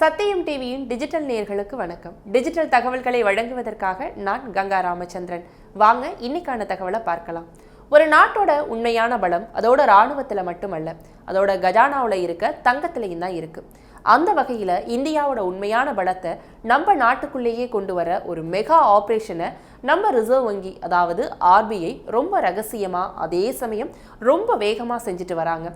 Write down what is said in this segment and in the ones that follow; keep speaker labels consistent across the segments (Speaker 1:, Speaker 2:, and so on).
Speaker 1: சத்தியம் டிவியின் டிஜிட்டல் நேயர்களுக்கு வணக்கம். டிஜிட்டல் தகவல்களை வழங்குவதற்காக நான் கங்கா ராமச்சந்திரன். வாங்க இன்னைக்கான தகவலை பார்க்கலாம். ஒரு நாட்டோட உண்மையான பலம் அதோட இராணுவத்தில் மட்டுமல்ல, அதோட கஜானாவில் இருக்க தங்கத்திலையும் தான் இருக்கு. அந்த வகையில் இந்தியாவோட உண்மையான பலத்தை நம்ம நாட்டுக்குள்ளேயே கொண்டு வர ஒரு மெகா ஆப்ரேஷனை நம்ம ரிசர்வ் வங்கி அதாவது ஆர்பிஐ ரொம்ப ரகசியமாக அதே சமயம் ரொம்ப வேகமாக செஞ்சுட்டு வராங்க.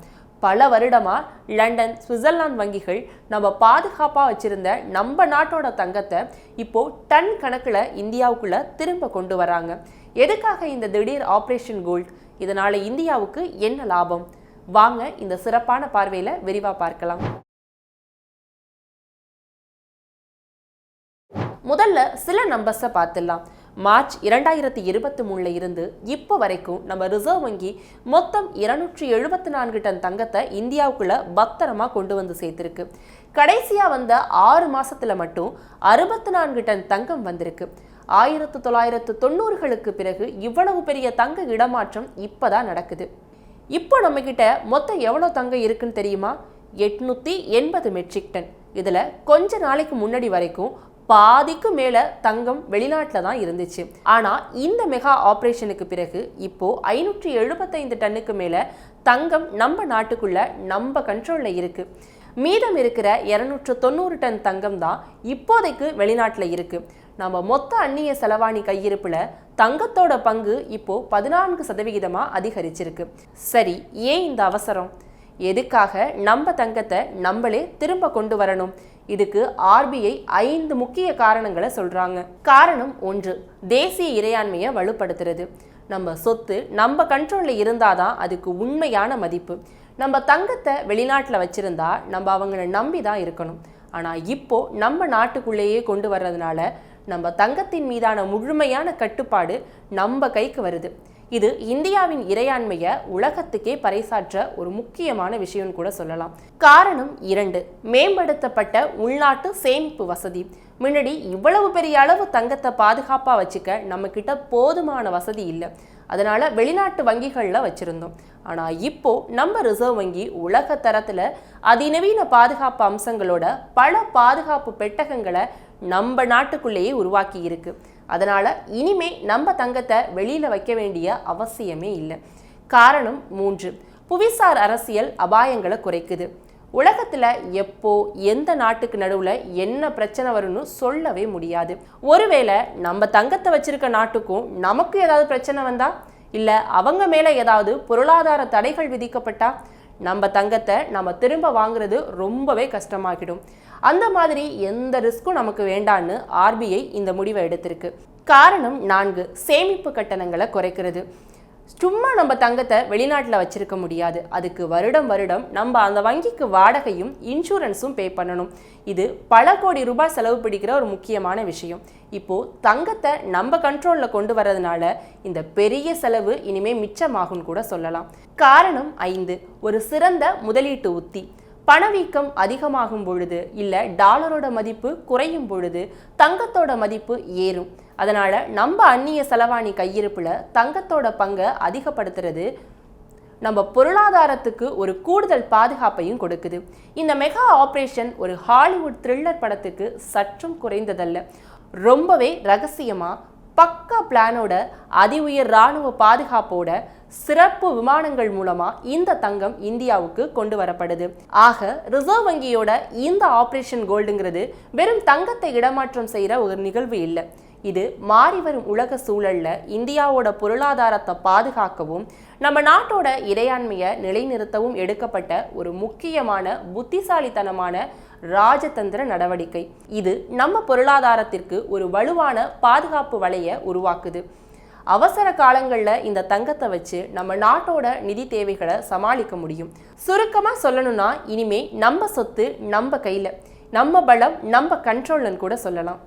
Speaker 1: பல வருடமா லண்டன், சுவிட்சர்லாந்து வங்கிகள் நம்ம பாதுகாப்பாக வச்சிருந்த நம்ம நாட்டோட தங்கத்தை இப்போ டன் கணக்கில் இந்தியாவுக்குள்ள திரும்ப கொண்டு வராங்க. எதுக்காக இந்த திடீர் ஆப்ரேஷன் கோல்ட்? இதனால இந்தியாவுக்கு என்ன லாபம்? வாங்க இந்த சிறப்பான பார்வையில விரிவா பார்க்கலாம். முதல்ல சில நம்பர்ஸை பார்த்துடலாம். மார்ச் 2023 இருந்து இப்போ வரைக்கும் நம்ம ரிசர்வ் வங்கி மொத்தம் 274 டன் தங்கத்தை இந்தியாவுக்குள்ள பத்திரமா கொண்டு வந்து சேர்த்திருக்கு. கடைசியா வந்த 6 மாசத்துல மட்டும் 64 டன் தங்கம் வந்திருக்கு. 1990களுக்கு பிறகு இவ்வளவு பெரிய தங்க இடமாற்றம் இப்பதான் நடக்குது. இப்போ நம்ம கிட்ட மொத்தம் எவ்வளவு தங்கம் இருக்குன்னு தெரியுமா? 880 மெட்ரிக் டன். இதுல கொஞ்ச நாளைக்கு முன்னாடி வரைக்கும் பாதிக்கு மேல தங்கம் வெளிநாட்டில் தான் இருந்துச்சு. ஆனா இந்த மெகா ஆபரேஷனுக்கு பிறகு இப்போ 575 டன்னுக்கு மேல தங்கம் நம்ம நாட்டுக்குள்ள நம்ம கண்ட்ரோல்ல இருக்கு. மீதம் இருக்கிற 290 டன் தங்கம் தான் இப்போதைக்கு வெளிநாட்டில் இருக்கு. நம்ம மொத்த அந்நிய செலவாணி கையிருப்புல தங்கத்தோட பங்கு இப்போ 14% அதிகரிச்சிருக்கு. சரி, ஏன் இந்த அவசரம்? எதுக்காக நம்ம தங்கத்தை நம்மளே திரும்ப கொண்டு வரணும்? இதுக்கு ஆர்பிஐ 5 முக்கிய காரணங்களை சொல்றாங்க. காரணம் 1, தேசிய இறையாண்மையை வலுப்படுத்துறது. நம்ம சொத்து நம்ம கண்ட்ரோல்ல இருந்தாதான் அதுக்கு உண்மையான மதிப்பு. நம்ம தங்கத்தை வெளிநாட்டில் வச்சிருந்தா நம்ம அவங்கள நம்பி தான் இருக்கணும். ஆனா இப்போ நம்ம நாட்டுக்குள்ளேயே கொண்டு வர்றதுனால நம்ம தங்கத்தின் மீதான முழுமையான கட்டுப்பாடு நம்ம கைக்கு வருது. இது இந்தியாவின் இறையாண்மையை உலகத்துக்கே பறைசாற்ற ஒரு முக்கியமான விஷயம்னு கூட சொல்லலாம். காரணம் 2, மேம்படுத்தப்பட்ட உள்நாட்டு சேமிப்பு வசதி. முன்னாடி இவ்வளவு பெரிய அளவு தங்கத்தை பாதுகாப்பாக வச்சுக்க நம்ம கிட்ட போதுமான வசதி இல்லை. அதனால வெளிநாட்டு வங்கிகளில் வச்சிருந்தோம். ஆனால் இப்போ நம்ம ரிசர்வ் வங்கி உலக தரத்தில் அதிநவீன பாதுகாப்பு அம்சங்களோட பல பாதுகாப்பு பெட்டகங்களை நம்ம நாட்டுக்குள்ளேயே உருவாக்கி இருக்கு. அதனால இனிமே நம்ம தங்கத்தை வெளியில வைக்க வேண்டிய அவசியமே இல்லை. காரணம் 3, புவிசார் அரசியல் அபாயங்களை குறைக்குது. உலகத்துல எப்போ எந்த நாட்டுக்கு நடுவுல என்ன பிரச்சனை வரும்னு சொல்லவே முடியாது. ஒருவேளை நம்ம தங்கத்தை வச்சிருக்க நாட்டுக்கும் நமக்கு ஏதாவது பிரச்சனை வந்தா, இல்ல அவங்க மேல ஏதாவது பொருளாதார தடைகள் விதிக்கப்பட்டா நம்ம தங்கத்தை நம்ம திரும்ப வாங்குறது ரொம்பவே கஷ்டமாகிடும். அந்த மாதிரி எந்த ரிஸ்க்கும் நமக்கு வேண்டான்னு ஆர்பிஐ இந்த முடிவை எடுத்திருக்கு. காரணம் 4, சேமிப்பு கட்டணங்களை குறைக்கிறது. சும்மா நம்ம தங்கத்தை வெளிநாட்டில் வச்சிருக்க முடியாது. அதுக்கு வருடம் நம்ம அந்த வங்கிக்கு வாடகையும் இன்சூரன்ஸும் பே பண்ணணும். இது பல கோடி ரூபாய் செலவு பிடிக்கிற ஒரு முக்கியமான விஷயம். இப்போ தங்கத்தை நம்ம கண்ட்ரோல்ல கொண்டு வர்றதுனால இந்த பெரிய செலவு இனிமே மிச்சமாகும் கூட சொல்லலாம். காரணம் 5, ஒரு சிறந்த முதலீட்டு உத்தி. பணவீக்கம் அதிகமாகும் பொழுது இல்ல டாலரோட மதிப்பு குறையும் பொழுது தங்கத்தோட மதிப்பு ஏறும். அதனால நம்ம அந்நிய செலவாணி கையிருப்புல தங்கத்தோட பங்கை அதிகப்படுத்துறது நம்ம பொருளாதாரத்துக்கு ஒரு கூடுதல் பாதுகாப்பையும் கொடுக்குது. இந்த மெகா ஆபரேஷன் ஒரு ஹாலிவுட் த்ரில்லர் படத்துக்கு சற்றும் குறைந்ததல்ல. ரொம்பவே ரகசியமா பக்கா பிளானோட அதி உயர் இராணுவ பாதுகாப்போட சிறப்பு விமானங்கள் மூலமா இந்த தங்கம் இந்தியாவுக்கு கொண்டு வரப்படுது. ஆக ரிசர்வ் வங்கியோட இந்த ஆபரேஷன் கோல்டுங்கிறது வெறும் தங்கத்தை இடமாற்றம் செய்யற ஒரு நிகழ்வு இல்லை. இது மாறி வரும் உலக சூழல்ல இந்தியாவோட பொருளாதாரத்தை பாதுகாக்கவும் நம்ம நாட்டோட இறையாண்மையை நிலைநிறுத்தவும் எடுக்கப்பட்ட ஒரு முக்கியமான புத்திசாலித்தனமான ராஜதந்திர நடவடிக்கை. இது நம்ம பொருளாதாரத்திற்கு ஒரு வலுவான பாதுகாப்பு வலையை உருவாக்குது. அவசர காலங்களில் இந்த தங்கத்தை வச்சு நம்ம நாட்டோட நிதி தேவைகளை சமாளிக்க முடியும். சுருக்கமாக சொல்லணும்னா இனிமே நம்ம சொத்து நம்ம கையில், நம்ம பலம் நம்ம கண்ட்ரோல்னு கூட சொல்லலாம்.